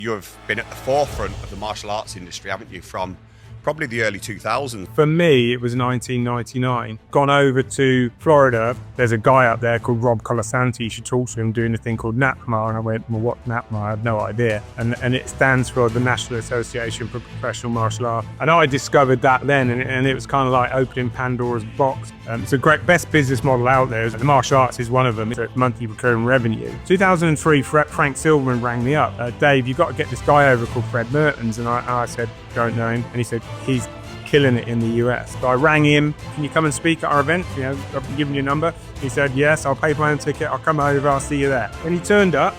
You've been at the forefront of the martial arts industry, haven't you, from probably the early 2000s? For me, it was 1999. Gone over to Florida. There's a guy up there called Rob Colasanti. You should talk to him, doing a thing called NAPMA. And I went, well, what NAPMA? I had no idea. And it stands for the National Association for Professional Martial Arts. And I discovered that then, and it was kind of like opening Pandora's box. It's a great, best business model out there. The martial arts is one of them. It's a monthly recurring revenue. 2003, Frank Silverman rang me up. Dave, you've got to get this guy over called Fred Mertens. And I said, don't know him. And he said, he's killing it in the US. So I rang him, can you come and speak at our event? You know, I've given you a number. He said, yes, I'll pay for my own ticket. I'll come over, I'll see you there. And he turned up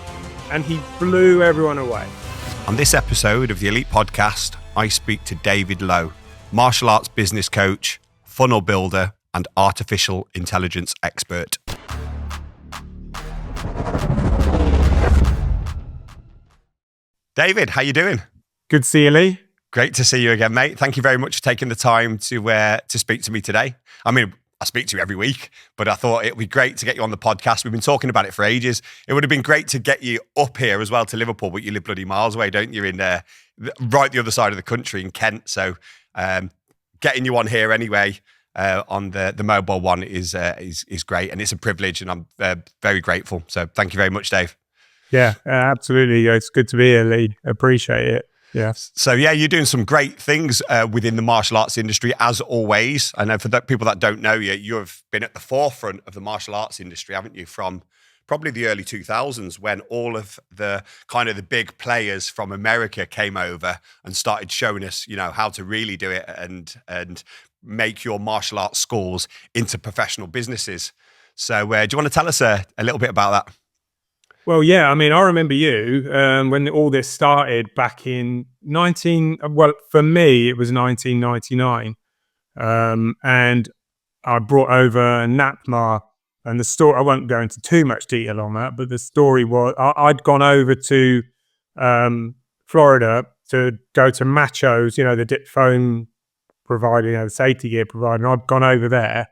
and he blew everyone away. On this episode of the Elite Podcast, I speak to David Lowe, martial arts business coach, funnel builder, and artificial intelligence expert. David, how you doing? Good to see you, Lee. Great to see you again, mate. Thank you very much for taking the time to speak to me today. I mean, I speak to you every week, but I thought it would be great to get you on the podcast. We've been talking about it for ages. It would have been great to get you up here as well to Liverpool, but you live bloody miles away, don't you? In right the other side of the country in Kent. So getting you on here anyway on the mobile one is great, and it's a privilege, and I'm very grateful. So thank you very much, Dave. Yeah, absolutely. It's good to be here, Lee. Appreciate it. Yes. So yeah, you're doing some great things within the martial arts industry, as always. I know for the people that don't know you, you have been at the forefront of the martial arts industry, haven't you? From probably the early 2000s, when all of the kind of the big players from America came over and started showing us, you know, how to really do it and make your martial arts schools into professional businesses. So do you want to tell us a little bit about that? Well, yeah, I mean, I remember you when all this started back in for me, it was 1999. And I brought over NAPMA, and the story, I won't go into too much detail on that, but the story was I'd gone over to Florida to go to Macho's, you know, the dip foam provider, you know, the safety gear provider. And I'd gone over there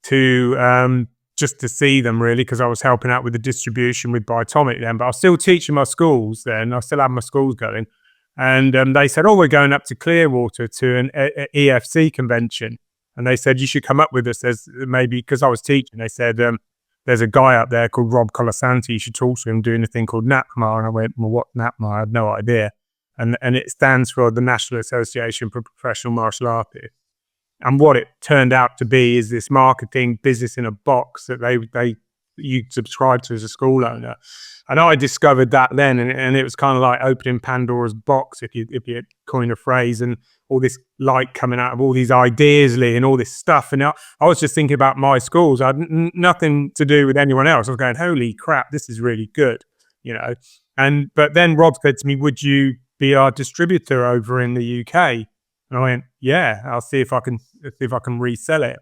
to just to see them, really, because I was helping out with the distribution with Biotomic then, but I was still teaching my schools then. I still had my schools going. And they said, oh, we're going up to Clearwater to an EFC convention. And they said, you should come up with us. There's maybe, because I was teaching, they said, there's a guy up there called Rob Colasanti. You should talk to him, doing a thing called NAPMA. And I went, well, what NAPMA? I had no idea. And it stands for the National Association for Professional Martial Arts. And what it turned out to be is this marketing business in a box that you subscribe to as a school owner. And I discovered that then, and it was kind of like opening Pandora's box, if you coin a phrase, and all this light coming out of all these ideas, Lee, and all this stuff. And I was just thinking about my schools. I had nothing to do with anyone else. I was going, holy crap, this is really good, you know. But then Rob said to me, would you be our distributor over in the UK? And I went, yeah, I'll see if I can resell it.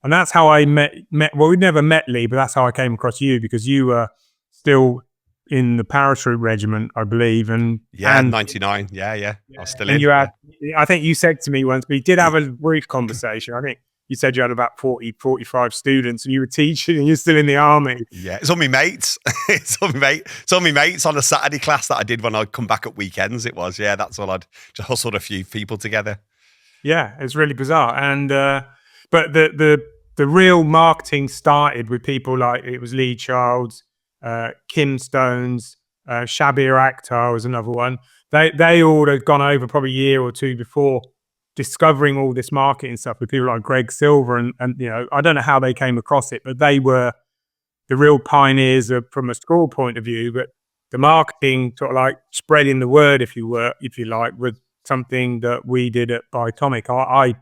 And that's how I met. Well, we'd never met, Lee, but that's how I came across you, because you were still in the parachute regiment, I believe. And 99. Yeah. I was still in. I think you said to me once, we did have a brief conversation. I think you said you had about 40, 45 students and you were teaching and you're still in the army. Yeah, it's on me mates. It's on me mates on a Saturday class that I did when I'd come back at weekends. It was, yeah, that's all. I'd just hustled a few people together. Yeah, it's really bizarre. And but the real marketing started with people like, it was Lee Childs, Kim Stones, Shabir Akhtar was another one. They all had gone over probably a year or two before, discovering all this marketing stuff with people like Greg Silver, and you know, I don't know how they came across it, but they were the real pioneers from a school point of view. But the marketing, sort of like spreading the word, if you like, was something that we did at Biotomic. I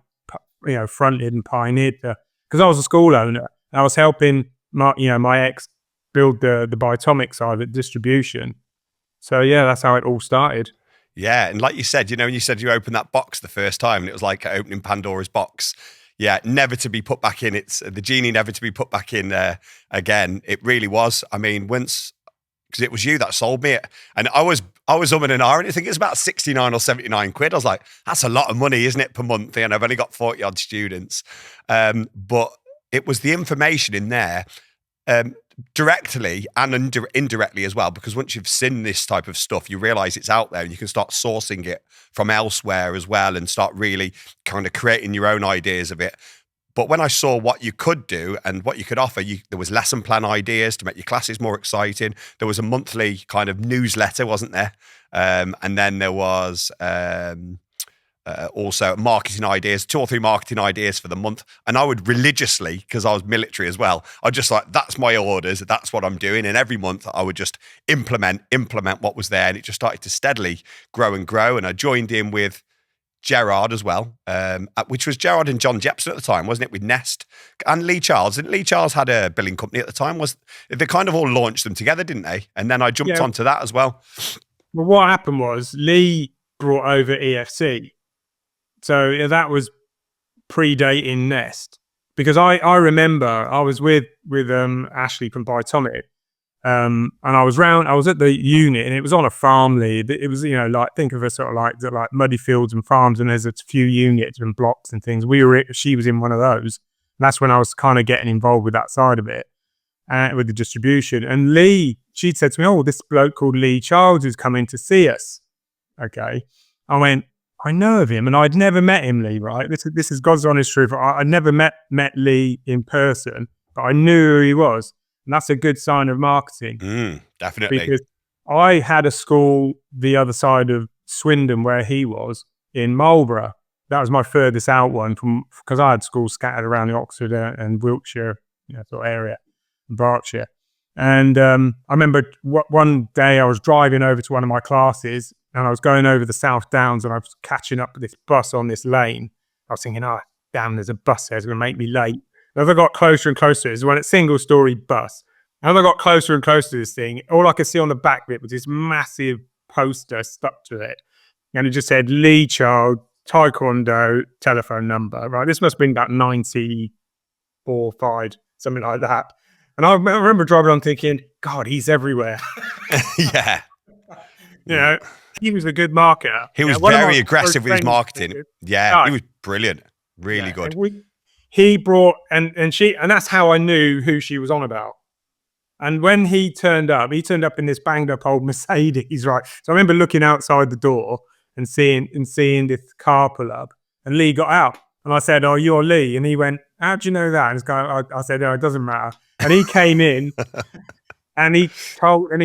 fronted and pioneered, because I was a school owner. I was helping my ex build the Biotomic side of it, distribution. So yeah, that's how it all started. Yeah, and like you said, you know, when you said you opened that box the first time, and it was like opening Pandora's box. Yeah, never to be put back in. It's the genie never to be put back in again. It really was. I mean, once, because it was you that sold me it, and I was umming and ahhing. I think it's about 69 or 79 quid. I was like, that's a lot of money, isn't it, per month? And I've only got 40 odd students, but it was the information in there. directly and indirectly as well, because once you've seen this type of stuff, you realize it's out there and you can start sourcing it from elsewhere as well and start really kind of creating your own ideas of it. But when I saw what you could do and what you could offer, there was lesson plan ideas to make your classes more exciting. There was a monthly kind of newsletter, wasn't there? And then there was also marketing ideas, 2 or 3 marketing ideas for the month. And I would religiously, because I was military as well, I'd just like, that's my orders, that's what I'm doing. And every month I would just implement what was there. And it just started to steadily grow and grow. And I joined in with Gerard as well, which was Gerard and John Jepson at the time, wasn't it? With Nest and Lee Charles. And Lee Charles had a billing company at the time. They kind of all launched them together, didn't they? And then I jumped onto that as well. Well, what happened was Lee brought over EFC. So that was predating Nest, because I remember I was with Ashley from Biotomic, and I was at the unit, and it was on a farm lead. It was, like, think of a sort of like muddy fields and farms, and there's a few units and blocks and things. She was in one of those. And that's when I was kind of getting involved with that side of it, with the distribution. And she'd said to me, "Oh, this bloke called Lee Charles is coming to see us." Okay, I went, I know of him, and I'd never met him, Lee, right? This is God's honest truth. I'd never met Lee in person, but I knew who he was. And that's a good sign of marketing. Definitely. Because I had a school the other side of Swindon where he was, in Marlborough. That was my furthest out one, because I had schools scattered around the Oxford and Wiltshire sort of area, Berkshire. And I remember one day I was driving over to one of my classes, and I was going over the South Downs, and I was catching up with this bus on this lane. I was thinking, oh, damn, there's a bus there. It's going to make me late. And as I got closer and closer, it was a single-story bus. And as I got closer and closer to this thing, all I could see on the back of it was this massive poster stuck to it. And it just said, Lee Child, Taekwondo, telephone number, right? This must have been about 94, 5, something like that. And I remember driving on thinking, God, he's everywhere. Yeah. He was a good marketer. He was very aggressive with his marketing. Yeah, he was brilliant. Really good. He brought, and that's how I knew who she was on about. And when he turned up in this banged up old Mercedes, right? So I remember looking outside the door and seeing this car pull up, and Lee got out. And I said, "Oh, you're Lee." And he went, "How do you know that?" And this guy, I said, "Oh, it doesn't matter." And he came in and he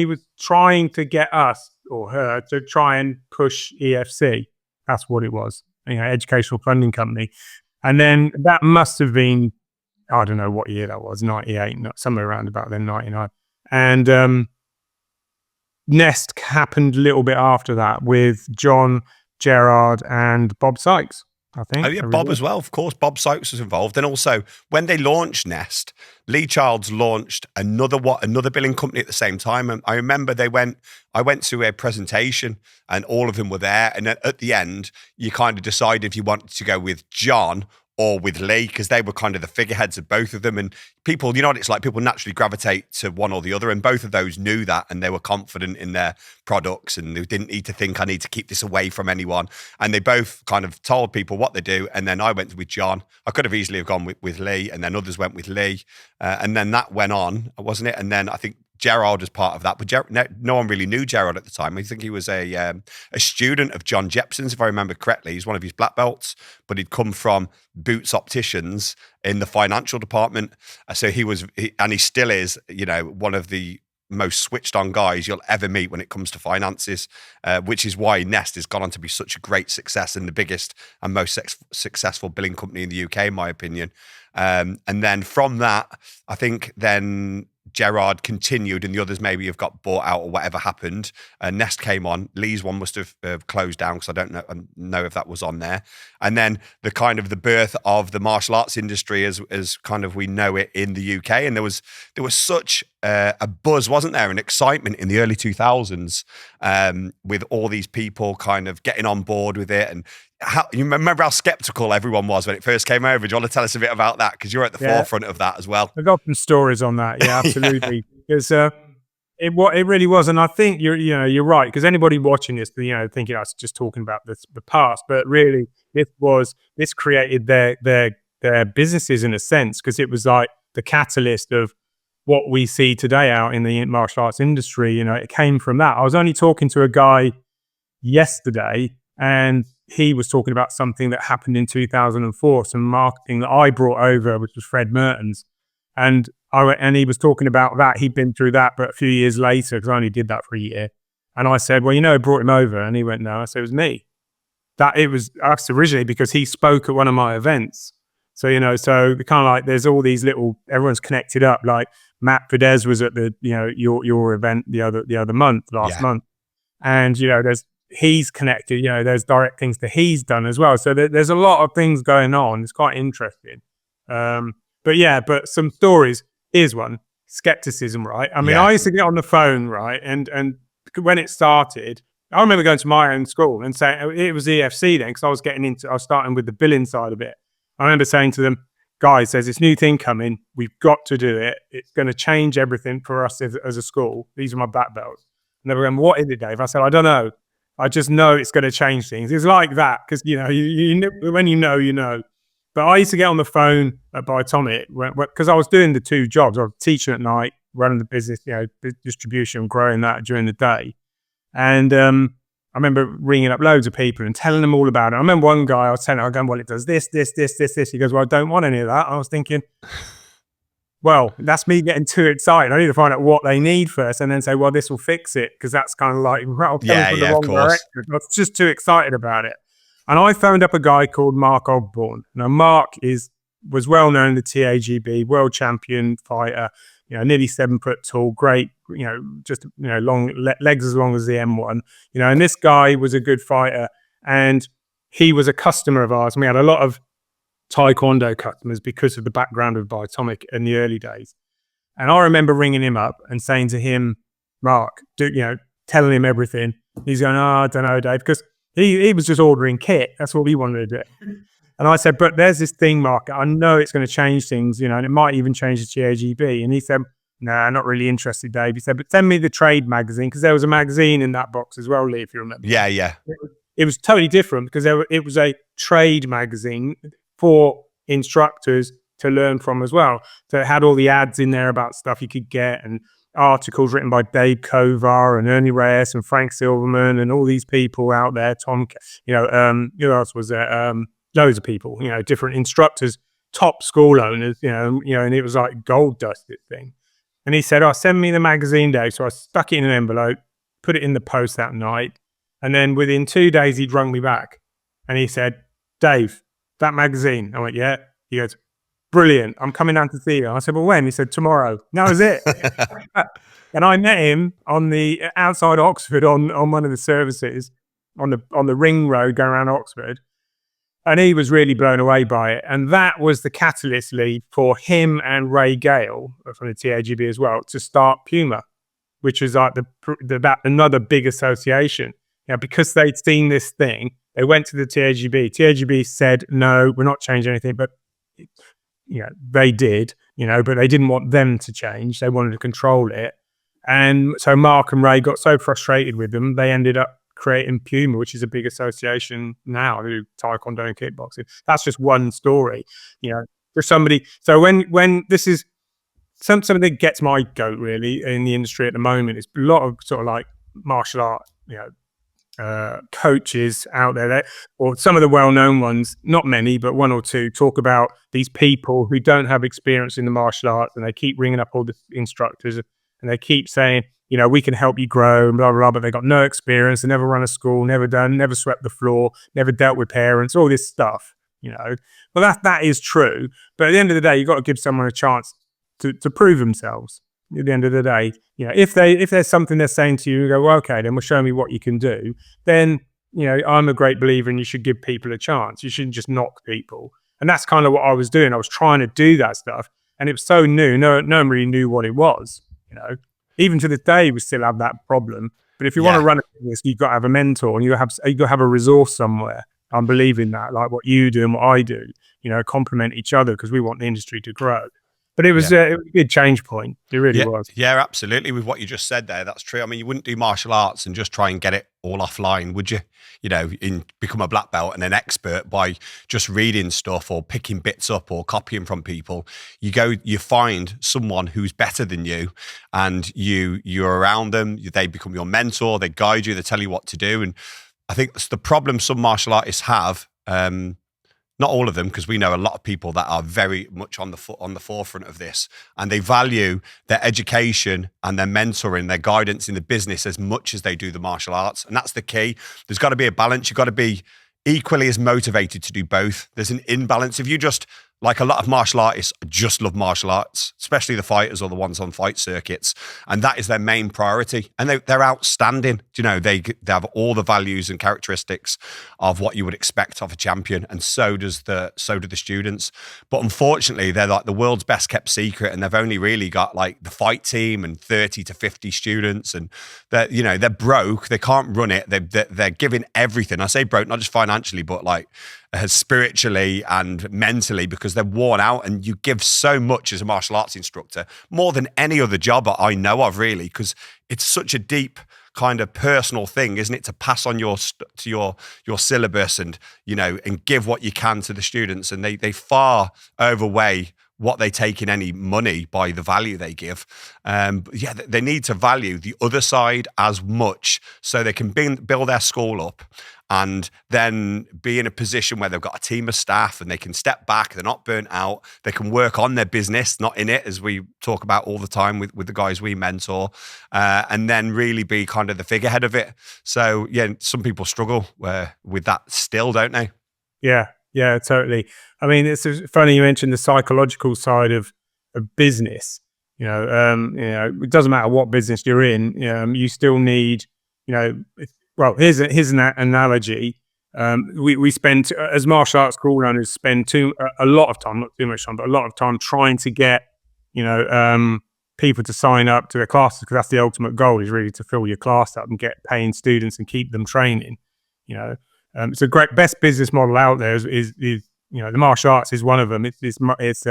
was trying to get us or her to try and push EFC. That's what it was, educational funding company. And then that must have been, I don't know what year that was, 98, somewhere around about then, 99. And Nest happened a little bit after that with John, Gerard, and Bob Sykes, I think. Oh yeah, Bob as well. Of course, Bob Sykes was involved. And also, when they launched Nest, Lee Childs launched another billing company at the same time. And I remember I went to a presentation and all of them were there. And then at the end, you kind of decide if you wanted to go with John or with Lee, because they were kind of the figureheads of both of them. And people, what it's like, people naturally gravitate to one or the other. And both of those knew that, and they were confident in their products, and they didn't need to think, I need to keep this away from anyone. And they both kind of told people what they do. And then I went with John. I could have easily have gone with Lee, and then others went with Lee. And then that went on, wasn't it? And then I think Gerard was part of that, but no one really knew Gerard at the time. I think he was a student of John Jepson's, if I remember correctly. He's one of his black belts, but he'd come from Boots Opticians in the financial department. So and he still is, one of the most switched on guys you'll ever meet when it comes to finances, which is why Nest has gone on to be such a great success and the biggest and most successful billing company in the UK, in my opinion. And then from that, I think then Gerard continued, and the others maybe have got bought out or whatever happened. Nest came on. Lee's one must have closed down, because I don't know if that was on there. And then the kind of the birth of the martial arts industry as kind of we know it in the UK. And there was such a buzz, wasn't there, and excitement in the early 2000s with all these people kind of getting on board with it. And you remember how skeptical everyone was when it first came over? Do you want to tell us a bit about that? Because you're at the forefront of that as well. I've got some stories on that. Yeah, absolutely. Because it really was, and I think you're right. Because anybody watching this, thinking I was just talking about the past, but really this created their businesses in a sense, because it was like the catalyst of what we see today out in the martial arts industry. You know, it came from that. I was only talking to a guy yesterday, and he was talking about something that happened in 2004, some marketing that I brought over, which was Fred Mertens. And he was talking about that. He'd been through that, but a few years later, because I only did that for a year. And I said, well, you know, who brought him over? And he went, no. I said, it was me. It was us originally, because he spoke at one of my events. So, you know, so kind of like there's all these little, everyone's connected up. Like Matt Fidesz was at the, you know, your event the other month, last month. And, you know, he's connected, you know, there's direct things that he's done as well. So there's a lot of things going on. It's quite interesting. But some stories. Here's one: skepticism, right? I mean, I used to get on the phone, right? And when it started, I remember going to my own school and saying, it was EFC then, because I was starting with the billing side of it. I remember saying to them, guys, there's this new thing coming. We've got to do it. It's going to change everything for us as a school. These are my black belts. And they were going, what is it, Dave? I said, I don't know. I just know it's going to change things. It's like that, because, you know, when you know, you know. But I used to get on the phone at Biotomic because I was doing the two jobs. I was teaching at night, running the business, you know, distribution, growing that during the day. And I remember ringing up loads of people and telling them all about it. I remember one guy, I was telling him, going, well, it does this. He goes, well, I don't want any of that. I was thinking, well, that's me getting too excited. I need to find out what they need first and then say, well, this will fix it. Because that's kind of like, well, the wrong direction. I was just too excited about it. And I phoned up a guy called Mark Osborne. Now, Mark was well known in the TAGB, world champion fighter, you know, nearly 7 foot tall, great, you know, just, you know, long legs as long as the M1, you know, and this guy was a good fighter, and he was a customer of ours. And we had a lot of Taekwondo customers because of the background of Biotomic in the early days. And I remember ringing him up and saying to him, Mark, telling him everything. He's going, oh, I don't know, Dave, because he was just ordering kit. That's what he wanted to do. And I said, but there's this thing, Mark, I know it's going to change things, you know, and it might even change the TAGB. And he said, nah, not really interested, Dave. He said, but send me the trade magazine, because there was a magazine in that box as well, Lee, if you remember. Yeah, yeah. It was totally different, because it was a trade magazine for instructors to learn from as well. So it had all the ads in there about stuff you could get, and articles written by Dave Kovar and Ernie Reyes and Frank Silverman and all these people out there. Tom, you know, who else was there? Loads of people, you know, different instructors, top school owners, you know, and it was like gold dust, this thing. And he said, oh, send me the magazine, Dave. So I stuck it in an envelope, put it in the post that night. And then within 2 days, he'd rung me back. And he said, Dave, that magazine. I went, yeah. He goes, brilliant. I'm coming down to see you. I said, well, when? He said, tomorrow. And that was it. And I met him on the outside Oxford on one of the services on the ring road going around Oxford. And he was really blown away by it. And that was the catalyst, Lee, for him and Ray Gale from the TAGB as well to start Puma, which is like another big association. You know, because they'd seen this thing, they went to the TAGB. TAGB said, no, we're not changing anything. But you know, they did, you know, but they didn't want them to change. They wanted to control it. And so Mark and Ray got so frustrated with them, they ended up creating Puma, which is a big association now, who do Taekwondo and kickboxing. That's just one story, you know, for somebody. So when this is something that gets my goat really in the industry at the moment, it's a lot of sort of like martial art, you know, coaches out there, or some of the well-known ones, not many, but one or two, talk about these people who don't have experience in the martial arts, and they keep ringing up all the instructors and they keep saying, you know, we can help you grow, and blah, blah, blah, but they got no experience, they never run a school, never swept the floor, never dealt with parents, all this stuff, you know. Well, that is true, but at the end of the day, you've got to give someone a chance to prove themselves. At the end of the day, you know, if there's something they're saying to you, you go, well, okay, then we'll show me what you can do. Then, you know, I'm a great believer in you should give people a chance. You shouldn't just knock people. And that's kind of what I was doing. I was trying to do that stuff, and it was so new. No one really knew what it was, you know. Even to this day, we still have that problem. But if you want to run a business, you've got to have a mentor, and you've got to have a resource somewhere. I'm believing that, like what you do and what I do, you know, complement each other, because we want the industry to grow. But it was a good change point. It really was. Yeah, absolutely. With what you just said there, that's true. I mean, you wouldn't do martial arts and just try and get it all offline, would you? You know, become a black belt and an expert by just reading stuff or picking bits up or copying from people. You find someone who's better than you, and you're around them. They become your mentor. They guide you. They tell you what to do. And I think that's the problem some martial artists have. Not all of them, because we know a lot of people that are very much on the forefront of this, and they value their education and their mentoring, their guidance in the business as much as they do the martial arts. And that's the key. There's got to be a balance. You've got to be equally as motivated to do both. There's an imbalance. If you just, like a lot of martial artists, just love martial arts, especially the fighters or the ones on fight circuits, and that is their main priority. And they're outstanding. You know, they have all the values and characteristics of what you would expect of a champion, and so do the students. But unfortunately, they're like the world's best kept secret, and they've only really got like the fight team and 30 to 50 students, and they're broke. They can't run it. They're giving everything. I say broke, not just financially, but like spiritually and mentally, because they're worn out. And you give so much as a martial arts instructor, more than any other job I know of, really, because it's such a deep kind of personal thing, isn't it, to pass on your syllabus and give what you can to the students, and they far overweigh what they take in any money by the value they give. They need to value the other side as much so they can build their school up and then be in a position where they've got a team of staff and they can step back, they're not burnt out, they can work on their business, not in it, as we talk about all the time with the guys we mentor, and then really be kind of the figurehead of it. So yeah, some people struggle with that still, don't they? Yeah, totally. I mean, it's funny you mentioned the psychological side of business. It doesn't matter what business you're in. You still need, well, here's an analogy. We spend, as martial arts school owners, spend a lot of time, not too much time, but a lot of time trying to get, people to sign up to their classes, because that's the ultimate goal, is really to fill your class up and get paying students and keep them training. It's a great best business model out there. Is the martial arts is one of them. It's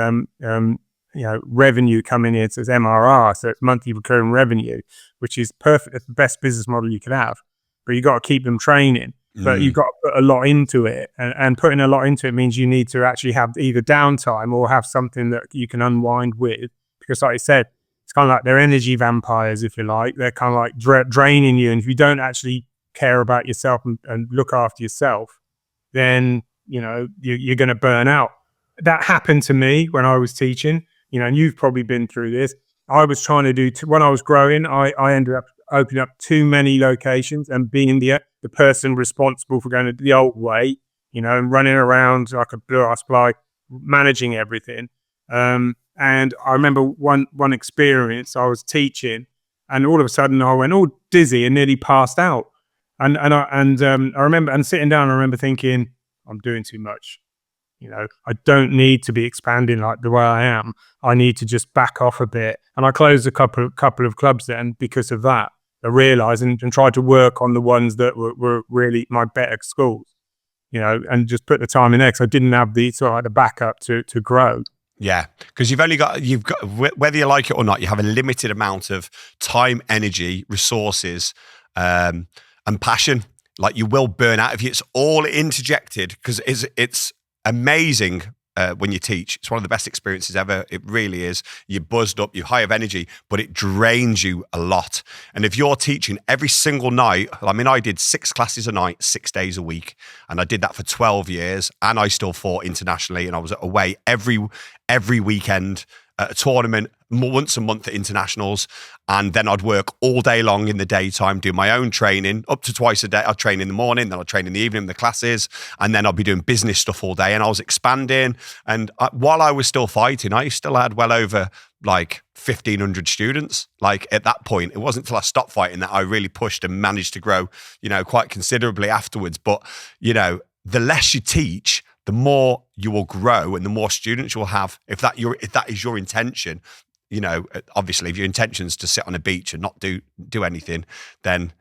revenue coming in. It says MRR, so it's monthly recurring revenue, which is perfect. It's the best business model you can have. But you got to keep them training. But you've got to put a lot into it, and putting a lot into it means you need to actually have either downtime or have something that you can unwind with. Because, like I said, it's kind of like they're energy vampires, if you like. They're kind of like draining you, and if you don't actually care about yourself and look after yourself, then you're going to burn out. That happened to me when I was teaching, and you've probably been through this. I was trying to do when I was growing, I ended up opening up too many locations and being the person responsible for going the old way, and running around like a blue-ass fly, managing everything. And I remember one experience, I was teaching, and all of a sudden I went all dizzy and nearly passed out. And I remember sitting down. I remember thinking, I'm doing too much. I don't need to be expanding like the way I am. I need to just back off a bit. And I closed a couple of clubs then because of that. I realised and tried to work on the ones that were really my better schools. And just put the time in there, because I didn't have the backup to grow. Yeah, because you've got, whether you like it or not, you have a limited amount of time, energy, resources, and passion. Like, you will burn out if it's all interjected, because it's amazing when you teach. It's one of the best experiences ever. It really is. You're buzzed up, you're high of energy, but it drains you a lot. And if you're teaching every single night, I mean, I did 6 classes a night, 6 days a week, and I did that for 12 years, and I still fought internationally, and I was away every weekend at a tournament, once a month at internationals, and then I'd work all day long in the daytime, do my own training, up to twice a day. I'd train in the morning, then I'd train in the evening, the classes, and then I'd be doing business stuff all day, and I was expanding. And while I was still fighting, I still had well over like 1,500 students. Like, at that point, it wasn't until I stopped fighting that I really pushed and managed to grow, quite considerably afterwards. But, the less you teach, the more you will grow and the more students you'll have. If that is your intention, obviously, if your intention is to sit on a beach and not do anything, then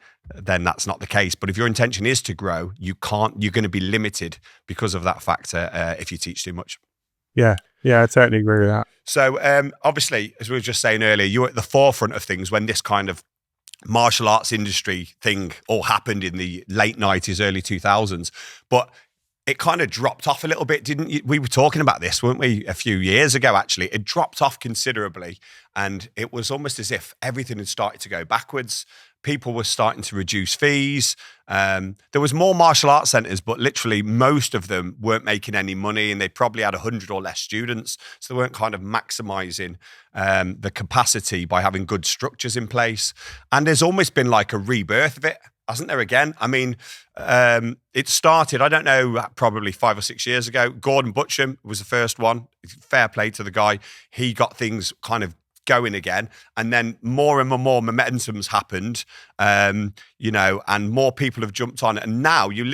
that's not the case. But if your intention is to grow, you're going to be limited because of that factor if you teach too much. Yeah, I totally agree with that. So obviously, as we were just saying earlier, you were at the forefront of things when this kind of martial arts industry thing all happened in the late 90s, early 2000s. But it kind of dropped off a little bit, didn't you? We were talking about this, weren't we, a few years ago, actually. It dropped off considerably, and it was almost as if everything had started to go backwards. People were starting to reduce fees. There was more martial arts centres, but literally most of them weren't making any money, and they probably had 100 or less students. So they weren't kind of maximising the capacity by having good structures in place. And there's almost been like a rebirth of it, hasn't there, again? I mean, it started, I don't know, probably 5 or 6 years ago. Gordon Butcham was the first one. Fair play to the guy. He got things kind of going again, and then more and more momentums happened, you know, and more people have jumped on it. And now you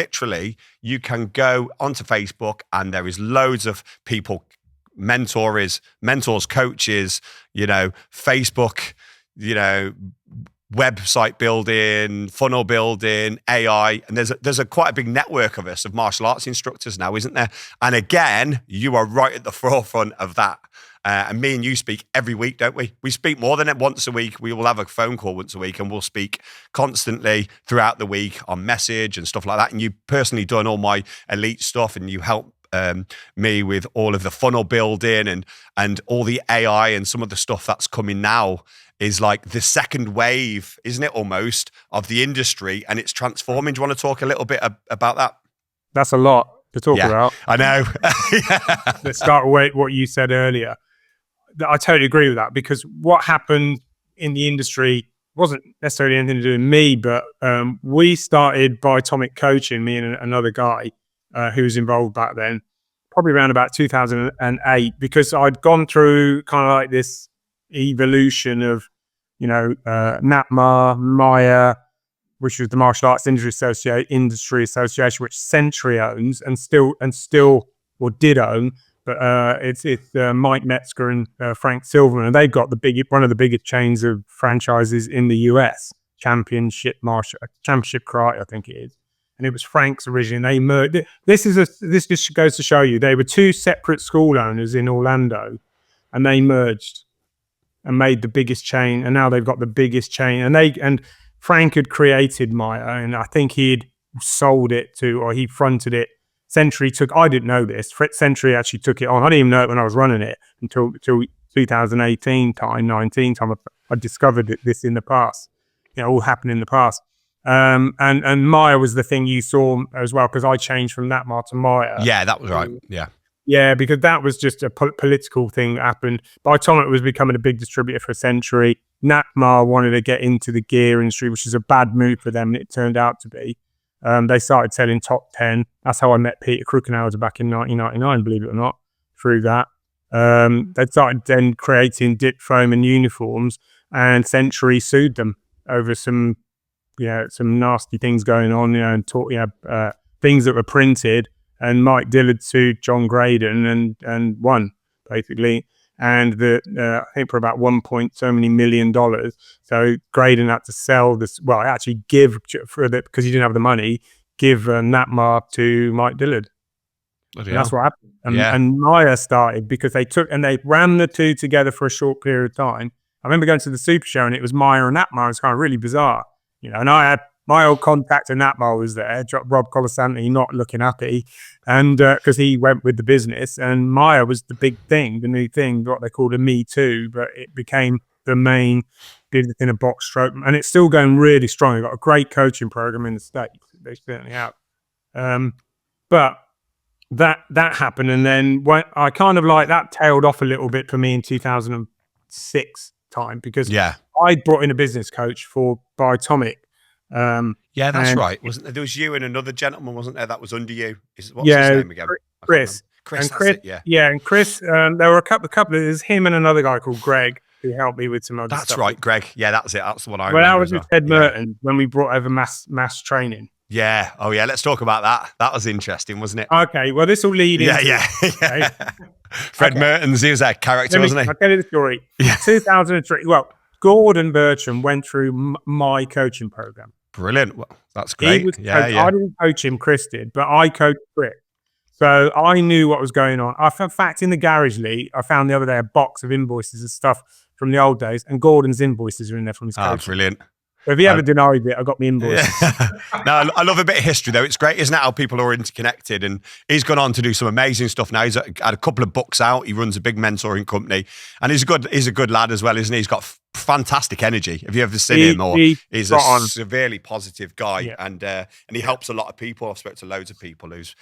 can go onto Facebook and there is loads of people, mentors, coaches, you know, Facebook, you know, website building, funnel building, AI, and there's a quite a big network of us, of martial arts instructors now, isn't there? And again, you are right at the forefront of that. And me and you speak every week, don't we? We speak more than once a week. We will have a phone call once a week, and we'll speak constantly throughout the week on message and stuff like that. And you personally done all my elite stuff, and you help me with all of the funnel building and all the AI, and some of the stuff that's coming now is like the second wave, isn't it, almost, of the industry, and it's transforming. Do you want to talk a little bit about that? That's a lot to talk about. I know. Let's start with what you said earlier. I totally agree with that, because what happened in the industry wasn't necessarily anything to do with me, but we started Biotomic Coaching, me and another guy who was involved back then, probably around about 2008, because I'd gone through kind of like this evolution of, you know, NAPMA, Maya, which was the Martial Arts Industry Association, which Century owns and still or did own. But it's Mike Metzger and Frank Silverman, and they've got one of the biggest chains of franchises in the US, Championship Karate, I think it is. And it was Frank's originally. They merged. This just goes to show you, they were two separate school owners in Orlando, and they merged and made the biggest chain. And now they've got the biggest chain. And Frank had created Maya, and I think he'd sold it to, or he fronted it. Century I didn't know this. Century actually took it on. I didn't even know it when I was running it until 2019 time, 19 time. I discovered this in the past. You know, all happened in the past. And Maya was the thing you saw as well, because I changed from NAPMA to Maya. Yeah, that was right. Yeah. Yeah, because that was just a political thing that happened. Biotomic was becoming a big distributor for Century. NAPMA wanted to get into the gear industry, which is a bad move for them, and it turned out to be. They started selling Top 10. That's how I met Peter Krukenhauser back in 1999, believe it or not, through that. They started then creating dip foam and uniforms, and Century sued them over some nasty things going on, and things that were printed. And Mike Dillard sued John Graydon and won, basically. And I think for about $1 million. So Graydon had to sell this, actually give because he didn't have the money, give NAPMA to Mike Dillard. And that's what happened. And Maya started because they ran the two together for a short period of time. I remember going to the Super Show, and it was Maya and NAPMA. It was kind of really bizarre, and I had my old contact at NAPMA was there, Rob Colasanti, not looking happy, and because he went with the business, and Maya was the big thing, the new thing, what they called a Me Too, but it became the main, did it in a box stroke, and it's still going really strong. They've got a great coaching program in the States. They certainly have. But that happened, and then when I kind of like that tailed off a little bit for me in 2006 time, because I brought in a business coach for Biotomic. That's right. Wasn't there? There was you and another gentleman, wasn't there? That was under you. What's his name again? Chris. Chris. And Chris. There were a couple. There's him and another guy called Greg who helped me with some other stuff. That's right, Greg. Yeah, that's it. That's the one I. Well, that was with Ted Mertens when we brought over mass training. Yeah. Oh, yeah. Let's talk about that. That was interesting, wasn't it? Okay. Well, this will lead into. Okay. Fred Mertens. He was that character, wasn't he? I'll tell you the story. 2003. Well, Gordon Bertram went through my coaching program. Brilliant. Well, that's great. I didn't coach him, Chris did, but I coached Chris. So I knew what was going on. In fact, in the garage, Lee, I found the other day a box of invoices and stuff from the old days, and Gordon's invoices are in there from his coaching. Brilliant. So if he ever denied it, I got my invoices. Yeah. No, I love a bit of history though. It's great, isn't it, how people are interconnected? And he's gone on to do some amazing stuff now. He's had a couple of books out. He runs a big mentoring company, and he's a good lad as well, isn't he? He's got fantastic energy. Have you ever seen him? Or he's a severely positive guy, and he helps a lot of people. I've spoken to loads of people he's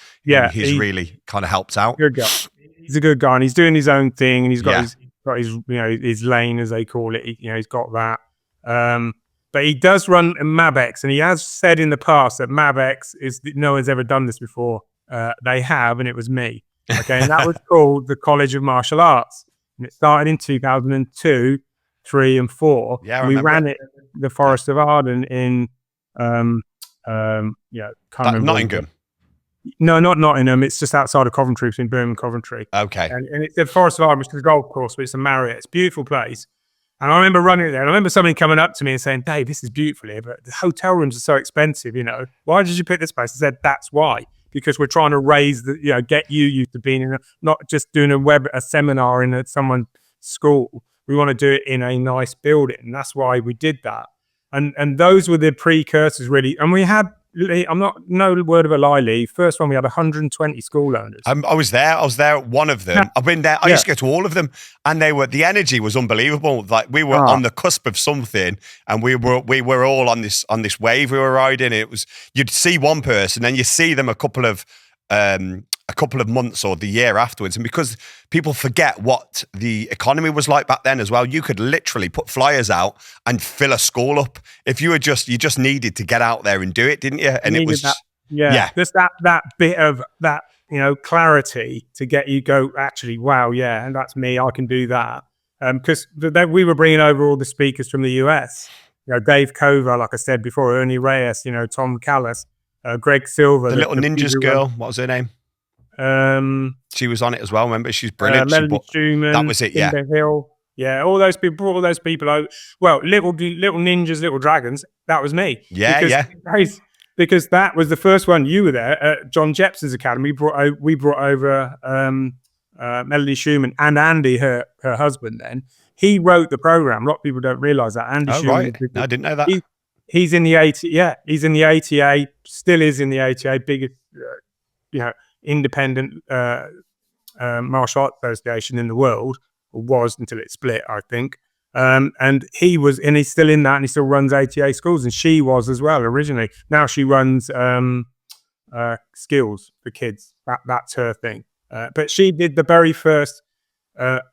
really kind of helped out. Good guy. He's a good guy, and he's doing his own thing, and he's got his his lane, as they call it. He's got that. But he does run Mabex, and he has said in the past that Mabex no one's ever done this before. They have, and it was me. Okay, and that was called the College of Martial Arts, and it started in 2002, 3, and 4. Yeah, we ran it the Forest of Arden in Nottingham. No, not Nottingham. It's just outside of Coventry, between Birmingham and Coventry. Okay, and it's the Forest of Arden, which is a golf course, but it's a Marriott. It's a beautiful place. And I remember running it there. And I remember somebody coming up to me and saying, "Dave, this is beautiful here, but the hotel rooms are so expensive, Why did you pick this place?" I said, "That's why. Because we're trying to raise get you used to being not just doing a seminar in someone's school. We want to do it in a nice building." And that's why we did that. And those were the precursors, really. And we had, no word of a lie, Lee. First one, we had 120 school owners. I was there at one of them. I've been there. I used to go to all of them, and the energy was unbelievable. Like we were on the cusp of something, and we were all on this wave we were riding. It was, you'd see one person, and you see them a couple of months or the year afterwards. And because people forget what the economy was like back then as well, you could literally put flyers out and fill a school up. If you just needed to get out there and do it, didn't you? And it was, just that bit of that, clarity to get you go, actually, wow, yeah, and that's me, I can do that. Because we were bringing over all the speakers from the US, Dave Cover, like I said before, Ernie Reyes, Tom Callis, Greg Silver. The little ninjas girl, what was her name? She was on it as well. Remember, she's brilliant. Melanie Schumann, that was it. Yeah, Hill. Yeah, all those people out. Well, little ninjas, little dragons. That was me. Yeah, because that was the first one. You were there at John Jepson's academy. We brought over Melanie Schumann and Andy, her husband. Then he wrote the program. A lot of people don't realize that. Andy Schumann. Right. No, I didn't know that. He's in the he's in the ATA. Still is in the ATA. Biggest, independent martial arts association in the world, or was until it split, I think. And he's still in that, and he still runs ATA schools, and she was as well originally. Now she runs skills for kids. That's her thing. But she did the very first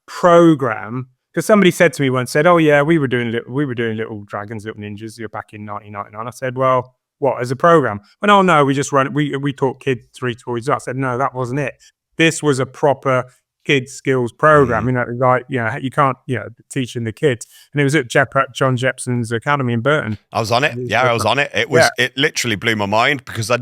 program, because somebody said to me once, "Oh yeah, we were doing little dragons, little ninjas. You're back in 1999." I said, "Well, what, as a program?" "Well, oh no, we just run it. We taught kids 3 toys." I said, "No, that wasn't it. This was a proper kids skills program. You can't, teaching the kids." And it was at John Jepson's academy in Burton. I was on it. Yeah, I was on it. It literally blew my mind, because it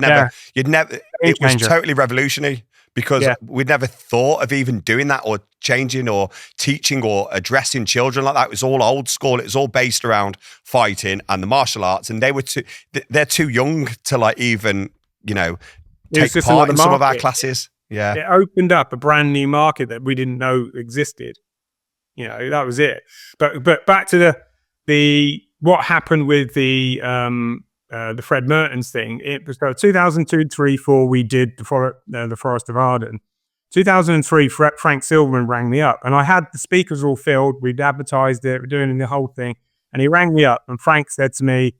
was totally revolutionary, because we'd never thought of even doing that, or changing or teaching or addressing children like that. It was all old school. It was all based around fighting and the martial arts, and they're too young to even take part in some of our classes. Yeah, it opened up a brand new market that we didn't know existed. That was it. But back to the what happened with the Fred Mertens thing. It was 2002, 3, 4. We did the Forest of Arden. 2003, Frank Silverman rang me up, and I had the speakers all filled. We'd advertised it. We're doing the whole thing, and he rang me up, and Frank said to me,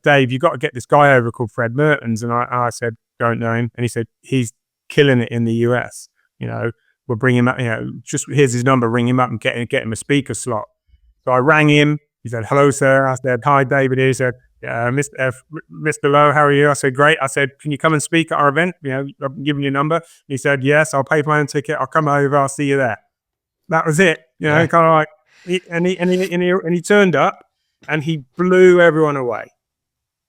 "Dave, you got to get this guy over called Fred Mertens." And I said, "Don't know him." And he said, "He's killing it in the US. We'll bring him up. Just here's his number. Ring him up and get him a speaker slot." So I rang him. He said, "Hello, sir." I said, "Hi, David." He said, Mr. Lowe, how are you?" I said, "Great." I said, "Can you come and speak at our event? I'm giving you a number." He said, "Yes, I'll pay for my own ticket. I'll come over. I'll see you there." That was it. Kind of like, he turned up, and he blew everyone away.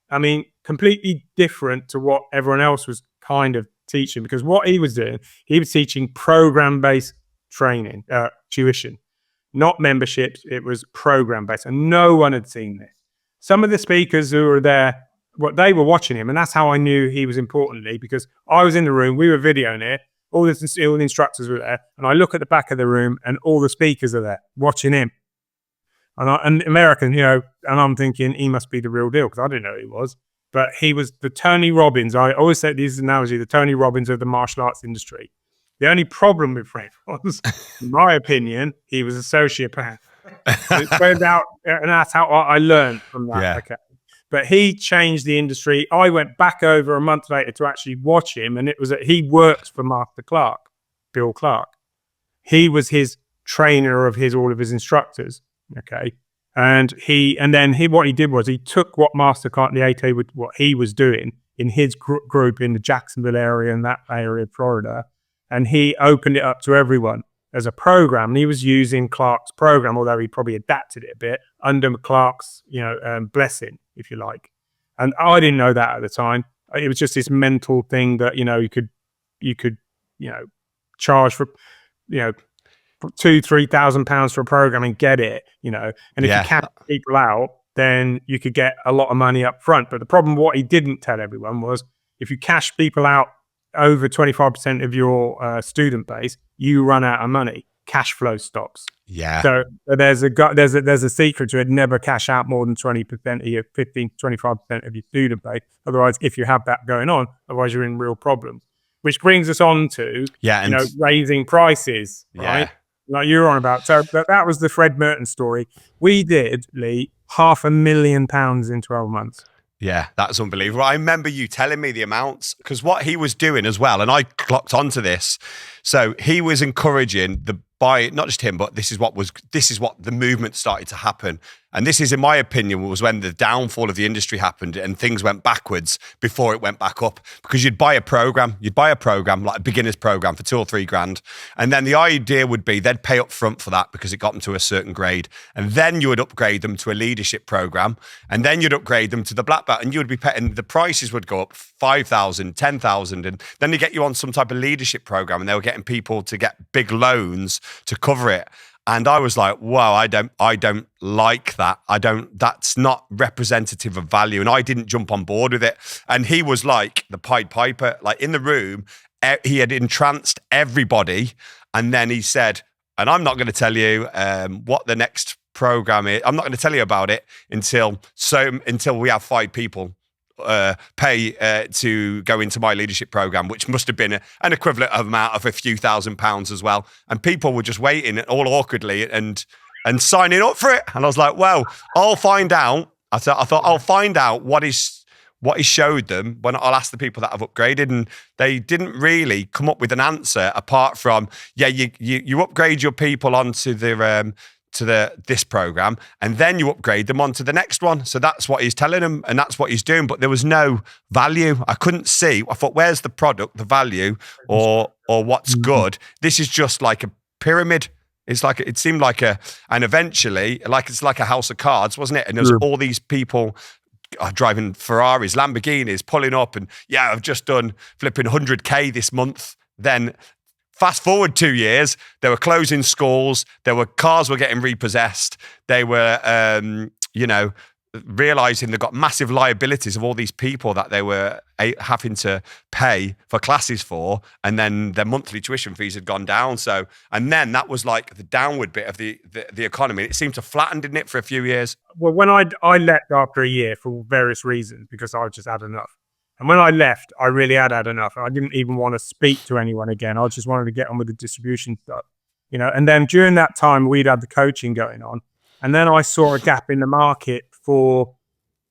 I mean, completely different to what everyone else was kind of teaching, because what he was doing, he was teaching program-based training, tuition, not memberships. It was program-based, and no one had seen this. Some of the speakers who were there, they were watching him, and that's how I knew he was importantly, because I was in the room, we were videoing it, all the instructors were there, and I look at the back of the room, and all the speakers are there watching him. And American, and I'm thinking he must be the real deal because I didn't know who he was. But he was the Tony Robbins. I always say this analogy: the Tony Robbins of the martial arts industry. The only problem with Fred was, in my opinion, he was a sociopath. It turned out, and that's how I learned from that. Yeah. Okay. But he changed the industry. I went back over a month later to actually watch him, and it was he works for Master Clark, Bill Clark. He was his trainer of all of his instructors. Okay. And what he did was he took what Master Clark and the ATA what he was doing in his group in the Jacksonville area and that area of Florida, and he opened it up to everyone as a program. And he was using Clark's program, although he probably adapted it a bit under Clark's, blessing, if you like. And I didn't know that at the time. It was just this mental thing that you could charge for £2,000-3,000 for a program and get it, and if you cash people out, then you could get a lot of money up front. But the problem, what he didn't tell everyone, was if you cash people out over 25% of your student base, you run out of money. Cash flow stops. Yeah. So there's a secret to it. Never cash out more than 20% of your 15-25% of your student base. Otherwise, if you have that going on, otherwise you're in real problems. Which brings us on to raising prices, right? Yeah. Like you were on about. So that was the Fred Mertens story. We did, Lee, £500,000 in 12 months. Yeah, that's unbelievable. I remember you telling me the amounts, because what he was doing as well, and I clocked onto this. So he was encouraging not just him, but this is what the movement started to happen. And this is, in my opinion, was when the downfall of the industry happened and things went backwards before it went back up. Because you'd buy a program like a beginner's program for $2 or $3,000. And then the idea would be they'd pay up front for that because it got them to a certain grade. And then you would upgrade them to a leadership program. And then you'd upgrade them to the black belt, and you would be paying, the prices would go up $5,000, $10,000. And then they get you on some type of leadership program, and they were getting people to get big loans to cover it. And I was like, wow, I don't like that. That's not representative of value. And I didn't jump on board with it. And he was like the Pied Piper, like in the room, he had entranced everybody. And then he said, and I'm not going to tell you what the next program is. I'm not going to tell you about it until we have 5 people pay to go into my leadership program, which must have been an equivalent amount of a few £1,000s as well. And people were just waiting all awkwardly and signing up for it. And I was like, well, I'll find out. I thought I'll find out what he showed them when I'll ask the people that have upgraded. And they didn't really come up with an answer apart from, you upgrade your people onto this program, and then you upgrade them onto the next one. So that's what he's telling them, and that's what he's doing. But there was no value. I couldn't see. I thought, where's the product, the value, or what's good? This is just like a pyramid. It seemed like and eventually, it's like a house of cards, wasn't it? And there's all these people driving Ferraris, Lamborghinis, pulling up, and I've just done flipping 100K this month. Then fast forward 2 years, they were closing schools, cars were getting repossessed, they were, realizing they got massive liabilities of all these people that they were having to pay for classes for, and then their monthly tuition fees had gone down. So, and then that was like the downward bit of the economy. It seemed to flatten, didn't it, for a few years? Well, when I left after a year for various reasons, because I just had enough. And when I left, I really had enough. I didn't even want to speak to anyone again. I just wanted to get on with the distribution stuff, And then during that time, we'd had the coaching going on. And then I saw a gap in the market for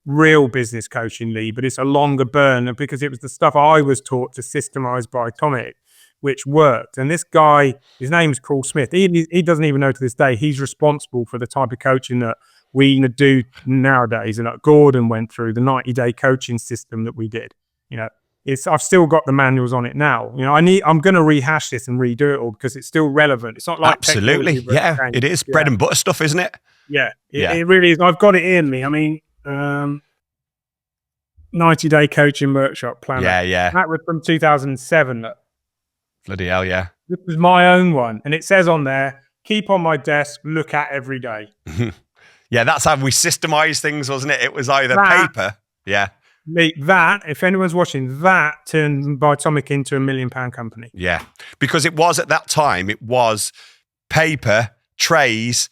real business coaching, Lee, but it's a longer burn because it was the stuff I was taught to systemize by Atomic, which worked. And this guy, his name's Paul Smith. He doesn't even know to this day he's responsible for the type of coaching that we do nowadays, and that Gordon went through, the 90-day coaching system that we did. I've still got the manuals on it now. I'm going to rehash this and redo it all because it's still relevant. It's not like absolutely, it is bread and butter stuff, isn't it? Yeah, it really is. I've got it in me. I mean, 90-day coaching workshop planner. Yeah. That was from 2007. Bloody hell, yeah. This was my own one, and it says on there, keep on my desk, look at every day. Yeah, that's how we systemized things, wasn't it? It was either paper. Yeah. that, if anyone's watching, that turned Biotomic into £1 million company. Yeah, because it was at that time, it was paper, trays,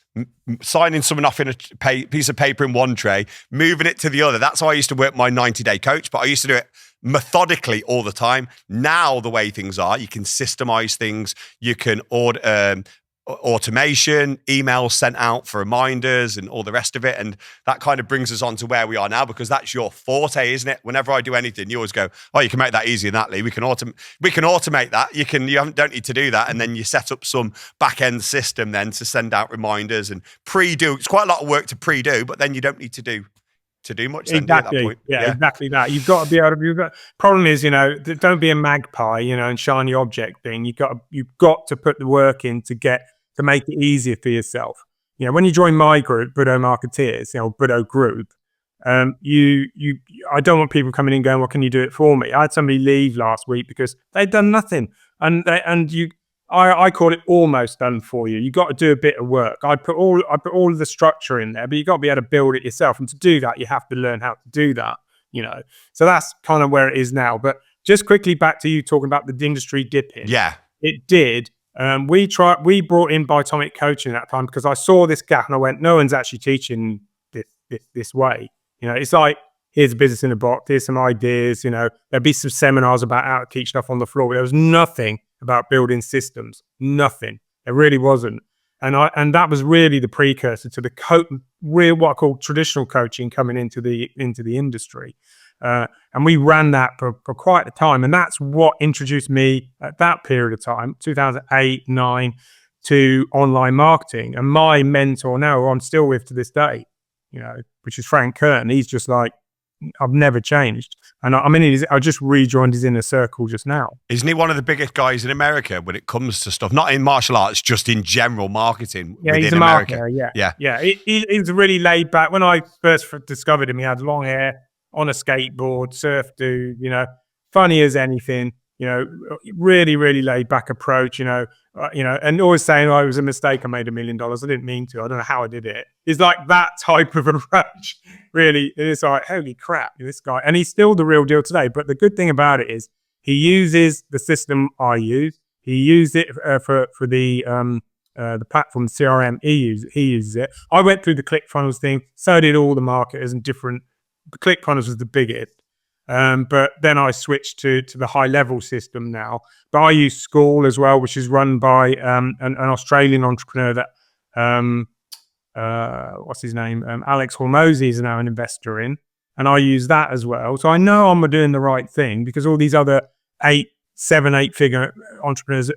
signing someone off in a piece of paper in one tray, moving it to the other. That's how I used to work my 90-day coach, but I used to do it methodically all the time. Now, the way things are, you can systemize things. You can order automation, emails sent out for reminders and all the rest of it. And that kind of brings us on to where we are now, because that's your forte, isn't it? Whenever I do anything, you always go, oh, you can make that easier than that, Lee. We can automate that. You don't need to do that. And then you set up some back end system then to send out reminders and pre-do. It's quite a lot of work to pre-do, but then you don't need to do much then, exactly. At that point. Yeah, exactly that. You've got to be able to. Problem is, don't be a magpie, and shiny object thing. You've got to put the work in to make it easier for yourself. When you join my group, Budo Marketeers, Budo Group, I don't want people coming in going, "Well, can you do it for me?" I had somebody leave last week because they'd done nothing, I call it almost done for you. You got to do a bit of work. I put all of the structure in there, but you got to be able to build it yourself. And to do that, you have to learn how to do that. So that's kind of where it is now. But just quickly back to you talking about the industry dipping. Yeah, it did. We brought in Biotomic coaching at that time because I saw this gap and I went, no one's actually teaching this way. It's like, here's a business in a box, here's some ideas, there'd be some seminars about how to teach stuff on the floor, but there was nothing about building systems. Nothing. There really wasn't. And that was really the precursor to the real, what I call traditional coaching coming into the industry. And we ran that for quite a time. And that's what introduced me at that period of time, 2008, 9, to online marketing. And my mentor now, who I'm still with to this day, which is Frank Curtin, he's just like, I've never changed. And I just rejoined his inner circle just now. Isn't he one of the biggest guys in America when it comes to stuff? Not in martial arts, just in general marketing. Yeah, he's a marketer. Yeah. He's really laid back. When I first discovered him, he had long hair, on a skateboard, surf dude, funny as anything, really, really laid back approach, and always saying, oh, it was a mistake. I made $1 million. I didn't mean to. I don't know how I did it. It's like that type of approach. Really, it's like, holy crap, this guy. And he's still the real deal today. But the good thing about it is he uses the system I use. He used it for the platform CRM. He uses it. I went through the ClickFunnels thing. So did all the marketers and different. ClickFunnels was the biggest. But then I switched to the high level system now. But I use School as well, which is run by an Australian entrepreneur that what's his name? Alex Hormozy is now an investor in, and I use that as well. So I know I'm doing the right thing because all these other 8-figure entrepreneurs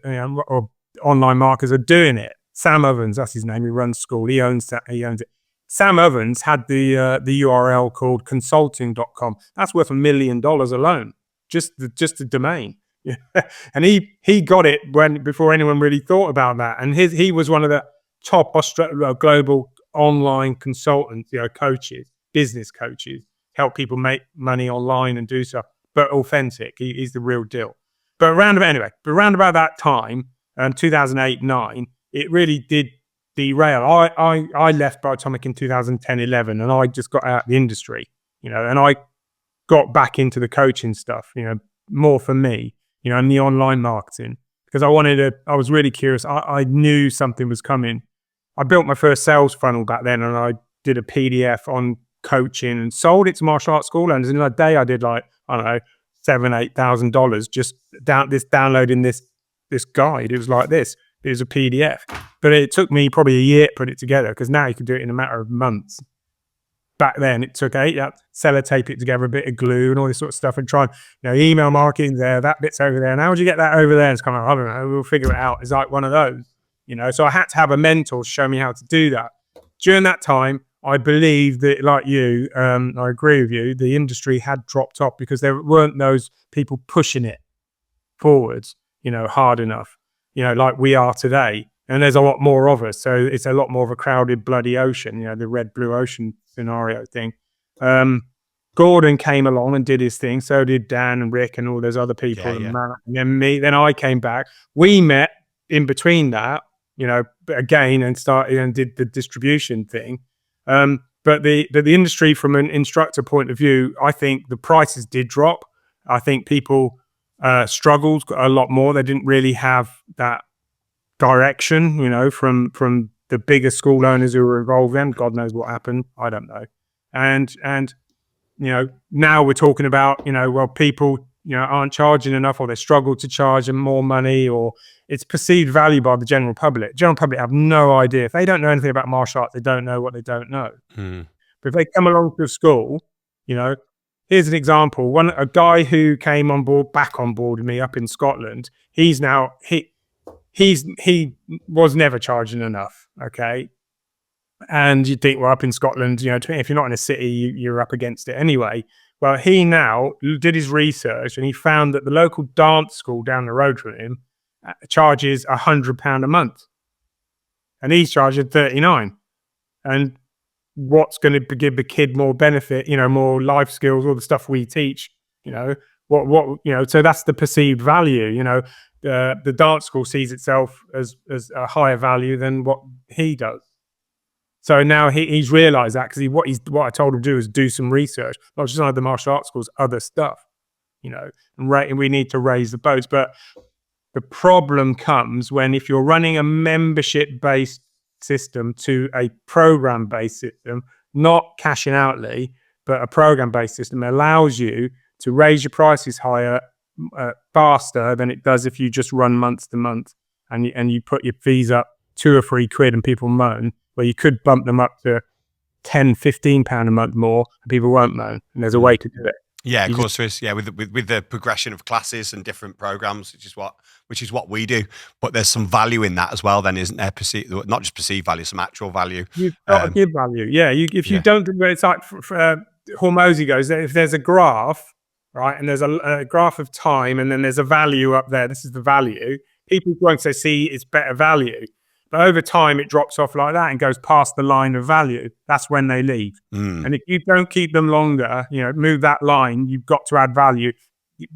or online marketers are doing it. Sam Ovens, that's his name. He runs School. He owns it. Sam Ovens had the URL called consulting.com. That's worth $1 million alone, just the domain. And he got it before anyone really thought about that. And he was one of the top global online consultants, coaches, business coaches, help people make money online and do stuff, but authentic. He's the real deal. But around about that time, 2008-9, it really did derail. I left Biotomic in 2010-11, and I just got out of the industry, and I got back into the coaching stuff, more for me, and the online marketing, because I was really curious. I knew something was coming. I built my first sales funnel back then, and I did a PDF on coaching and sold it to martial arts school owners. In a day, I did $7,000-8,000 just downloading this guide. It was like this. It was a PDF. But it took me probably a year to put it together, because now you can do it in a matter of months. Back then, it took 8. Sellotape it together, a bit of glue and all this sort of stuff, and try email marketing there, that bit's over there. And how would you get that over there? It's kind of, I don't know, we'll figure it out. It's like one of those, So I had to have a mentor show me how to do that. During that time, I believe that, like you, I agree with you, the industry had dropped off because there weren't those people pushing it forwards, hard enough, like we are today. And there's a lot more of us. So it's a lot more of a crowded, bloody ocean, the red, blue ocean scenario thing. Gordon came along and did his thing. So did Dan and Rick and all those other people. Yeah. And then me. Then I came back. We met in between that, again, and started and did the distribution thing. But but the industry from an instructor point of view, I think the prices did drop. I think people struggled a lot more. They didn't really have that direction, from the bigger school owners who were involved then. God knows what happened. I don't know. And now we're talking about, well, people, aren't charging enough, or they struggle to charge them more money, or it's perceived value by the general public. General public have no idea. If they don't know anything about martial arts, they don't know what they don't know. But if they come along to a school, here's an example. A guy who came back on board with me up in Scotland, he was never charging enough. Okay. And you'd think, well, up in Scotland, if you're not in a city, you're up against it anyway. Well, he now did his research and he found that the local dance school down the road from him charges £100 a month. And he's charging 39. And what's going to give the kid more benefit, more life skills, all the stuff we teach, so that's the perceived value, the dance school sees itself as a higher value than what he does. So now he's realized that, because what I told him to do is do some research, not just on the martial arts schools, other stuff, and we need to raise the boats. But the problem comes when, if you're running a membership-based system to a program-based system, not cash and outlay, but a program-based system, allows you to raise your prices higher, faster than it does if you just run month to month and you put your fees up £2 or £3 and people moan. Well, you could bump them up to £10-15 a month more, and people won't moan. And there's a way to do it. Yeah, of course there is. Yeah, with the progression of classes and different programs, which is what we do. But there's some value in that as well. Then, isn't there? Not just perceived value, some actual value. You've got to give value. Yeah, if you don't, it's like Hormozy goes. If there's a graph, right, and there's a graph of time, and then there's a value up there. This is the value. People won't say, "See, it's better value." But over time, it drops off like that and goes past the line of value. That's when they leave. And if you don't keep them longer, move that line, you've got to add value.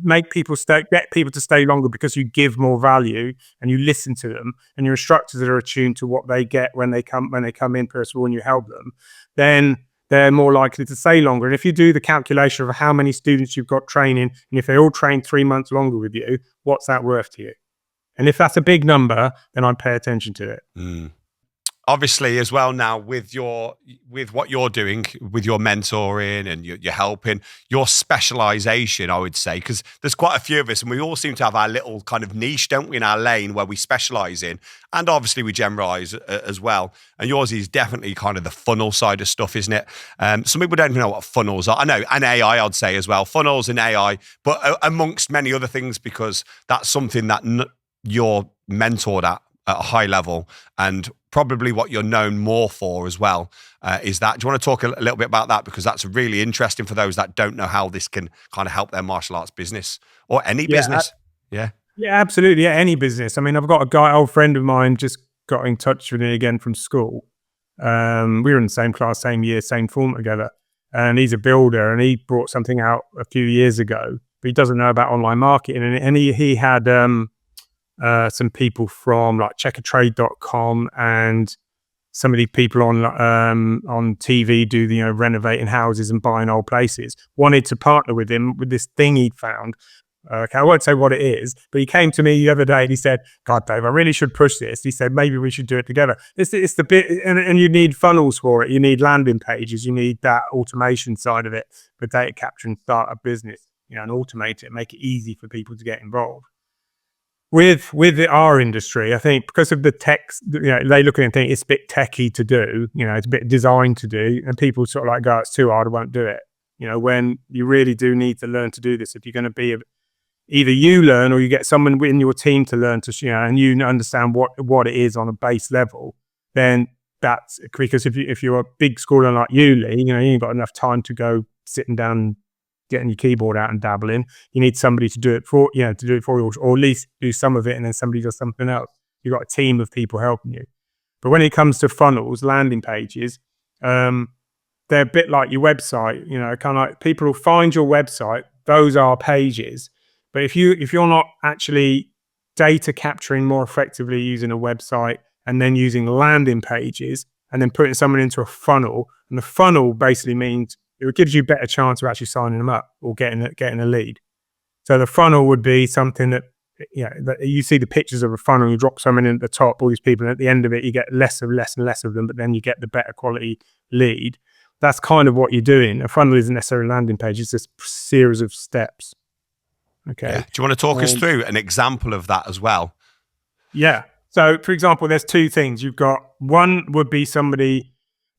Make people get people to stay longer, because you give more value and you listen to them, and your instructors are attuned to what they get when they come in, first of all, and you help them, then they're more likely to stay longer. And if you do the calculation of how many students you've got training, and if they all train 3 months longer with you, what's that worth to you? And if that's a big number, then I'd pay attention to it. Obviously, as well now, with what you're doing, with your mentoring and you're helping, your specialization, I would say, because there's quite a few of us, and we all seem to have our little kind of niche, don't we, in our lane where we specialize in, and obviously we generalize as well. And yours is definitely kind of the funnel side of stuff, isn't it? Some people don't even know what funnels are. I know, and AI, I'd say as well, funnels and AI, but amongst many other things, because that's something that you're mentored at a high level, and probably what you're known more for as well, is that. Do you want to talk a little bit about that? Because that's really interesting for those that don't know how this can kind of help their martial arts business, or any business. Yeah, absolutely. Yeah, any business. I mean, I've got old friend of mine just got in touch with me again from school. We were in the same class, same year, same form together. And he's a builder, and he brought something out a few years ago, but he doesn't know about online marketing. And he had some people from like checkertrade.com, and some of the people on TV do the renovating houses and buying old places, wanted to partner with him with this thing he'd found. Okay, I won't say what it is, but he came to me the other day and he said, "God, Dave, I really should push this." He said, "Maybe we should do it together." It's the bit, and you need funnels for it. You need landing pages. You need that automation side of it for data capture and start a business, and automate it, make it easy for people to get involved. With our industry, I think because of the tech, they look at it and think it's a bit techy to do, it's a bit designed to do, and people sort of like go, "It's too hard, I won't do it." When you really do need to learn to do this, if you're going to be either you learn or you get someone in your team to learn to, and you understand what it is on a base level, then that's because if you're a big schooler like you, Lee, you ain't got enough time to go sitting down, getting your keyboard out and dabbling. You need somebody to do it for, you, or at least do some of it, and then somebody does something else. You've got a team of people helping you. But when it comes to funnels, landing pages, they're a bit like your website. Kind of like people will find your website. Those are pages. But if you're not actually data capturing more effectively using a website, and then using landing pages, and then putting someone into a funnel, And the funnel basically means it gives you a better chance of actually signing them up or getting a lead. So the funnel would be something that, that you see the pictures of a funnel, you drop someone in at the top, all these people, and at the end of it, you get less and less of them, but then you get the better quality lead. That's kind of what you're doing. A funnel isn't necessarily a landing page, it's a series of steps. Okay. Yeah. Do you want to talk us through an example of that as well? Yeah. So, for example, there's two things. You've got one would be somebody,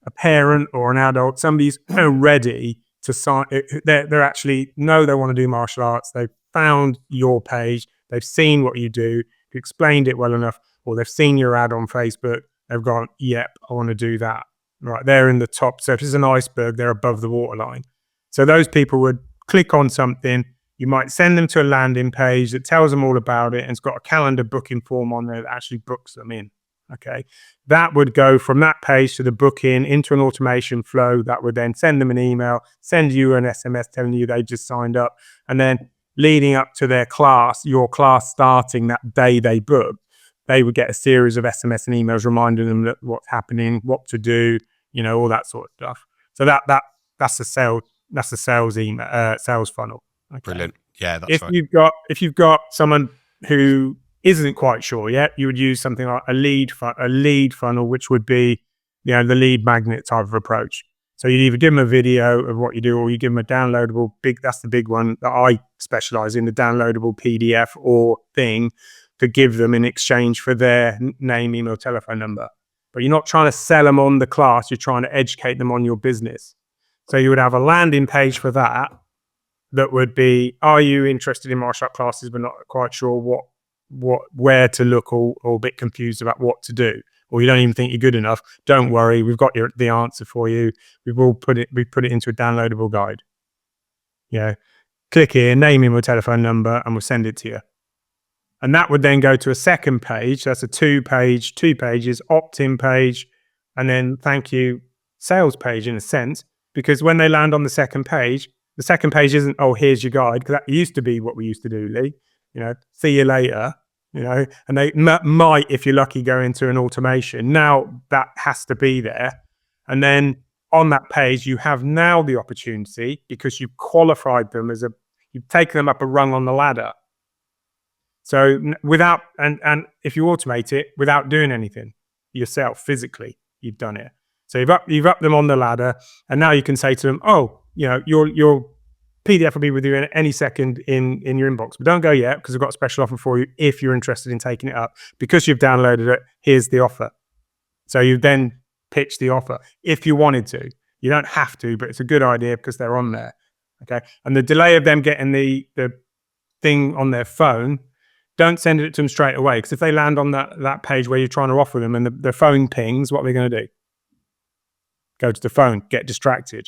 a parent or an adult, somebody's ready to sign. They're actually know they want to do martial arts. They've found your page. They've seen what you do. You explained it well enough, or they've seen your ad on Facebook. They've gone, yep, I want to do that. Right, they're in the top. So if it's an iceberg, they're above the waterline. So those people would click on something. You might send them to a landing page that tells them all about it and it's got a calendar booking form on there that actually books them in. Okay. That would go from that page to the booking into an automation flow that would then send them an email, send you an SMS telling you they just signed up. And then leading up to their class, your class starting that day they booked, they would get a series of SMS and emails reminding them that what's happening, what to do, all that sort of stuff. So that's a sales email, sales funnel. Okay. Brilliant. Yeah, that's right. If you've got someone who isn't quite sure yet, you would use something like a lead funnel, which would be, the lead magnet type of approach. So you'd either give them a video of what you do, or you give them a downloadable that's the big one that I specialize in, the downloadable PDF or thing to give them in exchange for their name, email, telephone number. But you're not trying to sell them on the class, you're trying to educate them on your business. So you would have a landing page for that would be, are you interested in martial art classes but not quite sure where to look, or a bit confused about what to do, or you don't even think you're good enough? Don't worry, we've got the answer for you. We put it into a downloadable guide. Click here, name, email, telephone number, and we'll send it to you. And that would then go to a second page. That's a two pages, opt-in page, and then thank you sales page in a sense, because when they land on the second page isn't, oh, here's your guide, because that used to be what we used to do, Lee. See you later, and they might, if you're lucky, go into an automation. Now that has to be there. And then on that page, you have now the opportunity, because you've qualified them you've taken them up a rung on the ladder. So without, and if you automate it without doing anything yourself physically, you've done it. So you've upped them on the ladder, and now you can say to them, oh, your PDF will be with you in any second in your inbox, but don't go yet, because we've got a special offer for you if you're interested in taking it up. Because you've downloaded it, here's the offer. So you then pitch the offer if you wanted to. You don't have to, but it's a good idea because they're on there. Okay. And the delay of them getting the thing on their phone, don't send it to them straight away, because if they land on that page where you're trying to offer them and the phone pings, what are they going to do? Go to the phone, get distracted.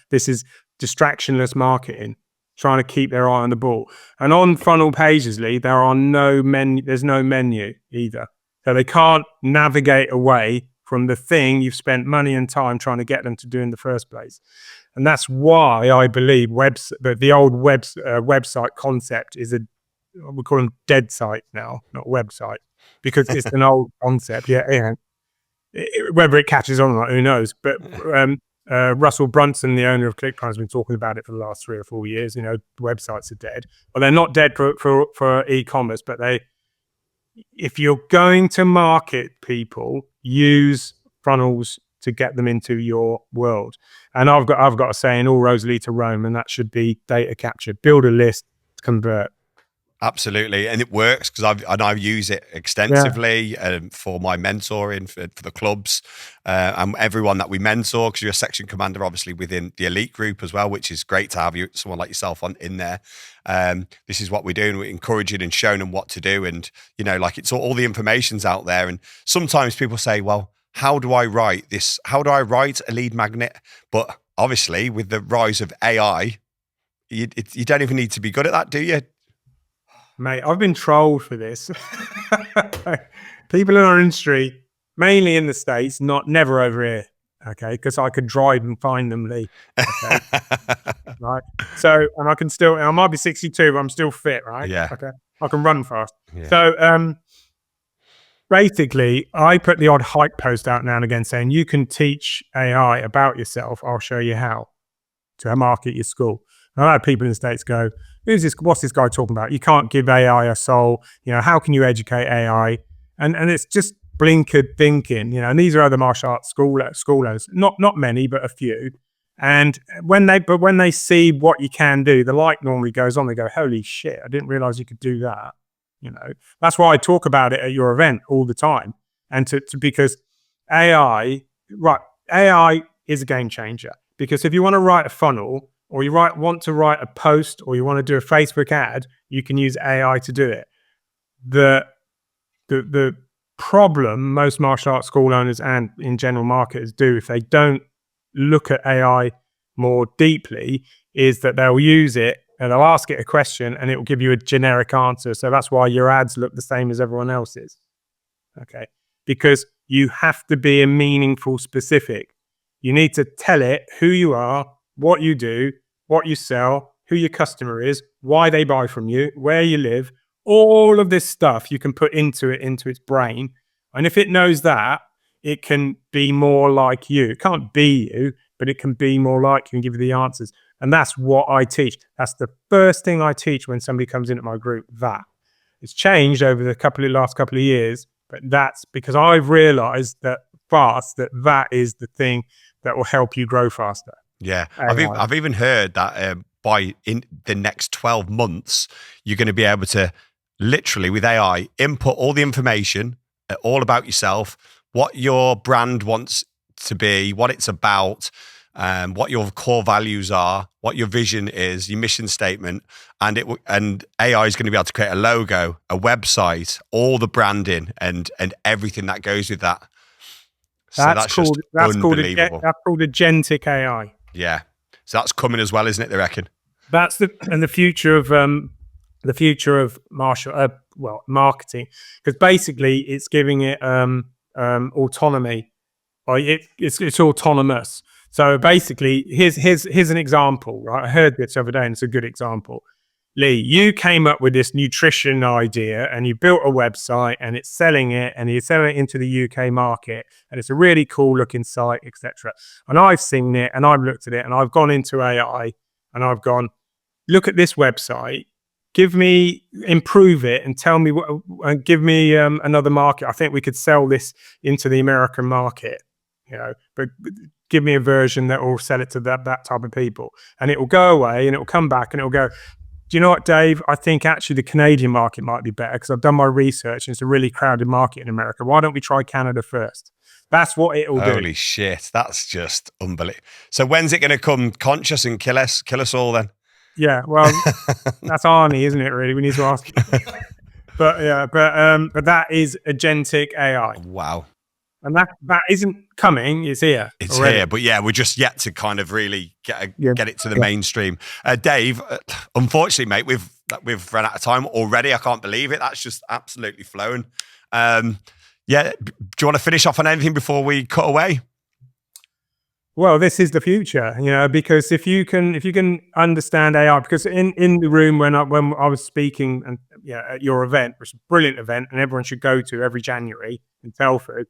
This is distractionless marketing, trying to keep their eye on the ball. And on funnel pages, Lee, there's no menu either. So they can't navigate away from the thing you've spent money and time trying to get them to do in the first place. And that's why I believe the old website concept is we call them dead sites now, not website, because it's an old concept. Whether it catches on or not, who knows? But Russell Brunson, the owner of ClickPrime, has been talking about it for the last 3 or 4 years. Websites are dead. Well, they're not dead for e-commerce, but if you're going to market people, use funnels to get them into your world. And I've got a saying, all roads lead to Rome, and that should be data capture. Build a list, convert. Absolutely, and it works, because I've used it extensively for my mentoring for the clubs and everyone that we mentor, because you're a section commander obviously within the elite group as well, which is great to have someone like yourself in there. This is what we're doing. We're encouraging and showing them what to do, and it's all the information's out there. And sometimes people say, well, how do I write this? How do I write a lead magnet? But obviously with the rise of AI, you don't even need to be good at that, do you? Mate, I've been trolled for this. People in our industry, mainly in the States, never over here, okay? Because I could drive and find them, Lee. Okay. Right? So, and I might be 62, but I'm still fit, right? Yeah. Okay. I can run fast. Yeah. So, basically, I put the odd hype post out now and again saying you can teach AI about yourself. I'll show you how to market your school. And I had people in the States go, what's this guy talking about? You can't give AI a soul. How can you educate AI? And it's just blinkered thinking, and these are other martial arts schoolers, not many, but a few. And when they see what you can do, the light normally goes on. They go, holy shit, I didn't realize you could do that. That's why I talk about it at your event all the time. And because AI is a game changer. Because if you want to write a funnel, or you want to write a post, or you want to do a Facebook ad, you can use AI to do it. The problem most martial arts school owners and in general marketers do, if they don't look at AI more deeply, is that they'll use it and they'll ask it a question and it will give you a generic answer. So that's why your ads look the same as everyone else's. Okay. Because you have to be a meaningful specific. You need to tell it who you are, what you do, what you sell, who your customer is, why they buy from you, where you live. All of this stuff you can put into its brain. And if it knows that, it can be more like you. It can't be you, but it can be more like you and give you the answers. And that's what I teach. That's the first thing I teach when somebody comes into my group. That it's changed over the last couple of years, but that's because I've realized that is the thing that will help you grow faster. Yeah, I've even heard that by in the next 12 months, you're going to be able to literally with AI input all the information all about yourself, what your brand wants to be, what it's about, what your core values are, what your vision is, your mission statement, and AI is going to be able to create a logo, a website, all the branding, and everything that goes with that. So that's called unbelievable. That's called agentic AI. Yeah, so that's coming as well, isn't it? They reckon that's the future of marketing, because basically it's giving it autonomy. It's autonomous. So basically, here's an example, right? I heard this the other day, and it's a good example. Lee, you came up with this nutrition idea, and you built a website, and it's selling it, and you're selling it into the UK market, and it's a really cool looking site, etc. And I've seen it, and I've looked at it, and I've gone into AI, and I've gone, look at this website. Improve it and tell me and give me another market. I think we could sell this into the American market, but give me a version that will sell it to that type of people. And it will go away and it will come back and it will go, do you know what, Dave? I think actually the Canadian market might be better because I've done my research and it's a really crowded market in America. Why don't we try Canada first? That's what it will do. Holy shit. That's just unbelievable. So when's it going to come conscious and kill us all then? Yeah, well, that's Arnie, isn't it? Really, we need to ask him. But that is agentic AI. Wow, and that isn't coming; it's here. It's already. here, but yeah, we're just yet to kind of really get it to the mainstream. Dave, unfortunately, mate, we've run out of time already. I can't believe it. That's just absolutely flown. Do you want to finish off on anything before we cut away? Well, this is the future, because if you can understand AI, because in the room when I was speaking and at your event, which is a brilliant event and everyone should go to every January in Telford,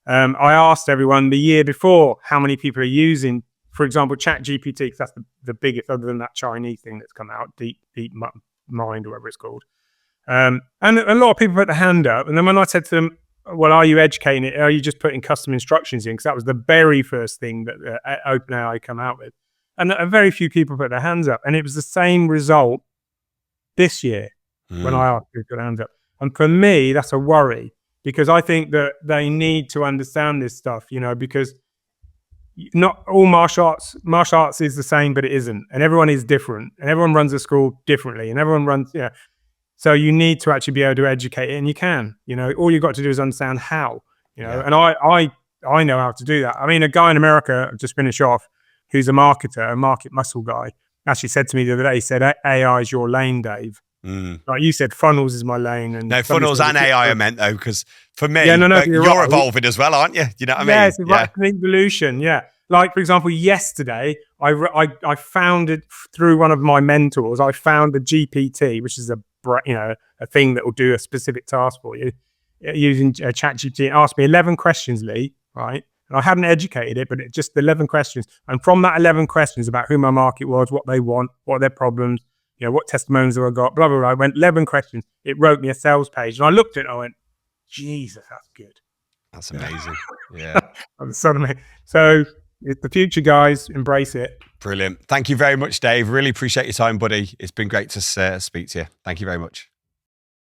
I asked everyone the year before how many people are using, for example, ChatGPT, because that's the biggest, other than that Chinese thing that's come out, Deep Mind or whatever it's called. And a lot of people put their hand up, and then when I said to them, well, are you educating it? Are you just putting custom instructions in? Because that was the very first thing that OpenAI come out with. And a very few people put their hands up. And it was the same result this year when I asked people to put their hands up. And for me, that's a worry, because I think that they need to understand this stuff, because not all martial arts is the same, but it isn't. And everyone is different. And everyone runs a school differently. And everyone runs, So you need to actually be able to educate it, and you can. All you've got to do is understand how. And I know how to do that. I mean, a guy in America, just finish off, who's a marketer, a market muscle guy, actually said to me the other day, he said, AI is your lane, Dave. Like you said, funnels is my lane. And no, funnels and AI I meant though, because for me, you're right. evolving as well, aren't you? You know what I mean? It's an evolution. Yeah. Like, for example, yesterday, I found it through one of my mentors. I found the GPT, which is a thing that will do a specific task for you. using ChatGPT and asked me 11 questions, Lee, right? And I hadn't educated it, but just 11 questions. And from that 11 questions about who my market was, what they want, what are their problems, what testimonials have I got, blah, blah, blah. I went 11 questions. It wrote me a sales page. And I looked at it and I went, Jesus, that's good. That's amazing. Yeah. So it's the future, guys. Embrace it. Brilliant. Thank you very much, Dave. Really appreciate your time, buddy. It's been great to speak to you. Thank you very much.